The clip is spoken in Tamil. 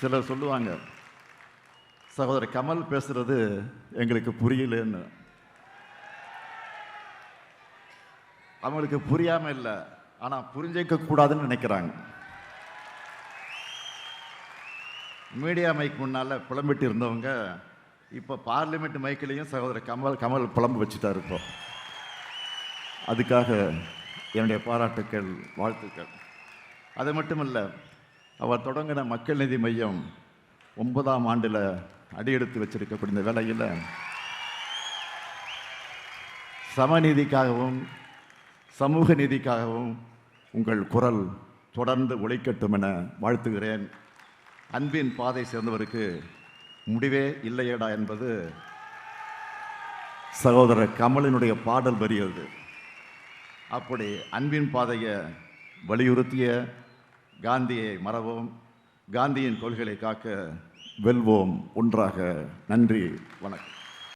சிலர் சொல்லுவாங்க, சகோதரர் கமல் பேசுறது எங்களுக்கு புரியலன்னு. அவங்களுக்கு புரியாம இல்லை, ஆனால் புரிஞ்சிக்க கூடாதுன்னு நினைக்கிறாங்க. மீடியா மைக் முன்னால் புலம்பிட்டு இருந்தவங்க இப்போ பார்லிமெண்ட் மைக்கிலையும் சகோதரர் கமல் புலம்பு வச்சுட்டார். இப்போ அதுக்காக என்னுடைய பாராட்டுக்கள், வாழ்த்துக்கள். அது மட்டுமல்ல, அவர் தொடங்கின மக்கள் நீதி மையம் 9ஆம் ஆண்டில் அடியெடுத்து வச்சிருக்கக்கூடிய இந்த வேளையில் சமநீதிக்காகவும் சமூக நீதிக்காகவும் உங்கள் குரல் தொடர்ந்து ஒலிக்கட்டும் என வாழ்த்துகிறேன். அன்பின் பாதை சேர்ந்தவருக்கு முடிவே இல்லையடா என்பது சகோதரர் கமலினுடைய பாடல் வரி அது. அப்படி அன்பின் பாதையை வலியுறுத்திய காந்தியை மறவோம், காந்தியின் கொள்கைகளை காக்க வெல்வோம் ஒன்றாக. நன்றி, வணக்கம்.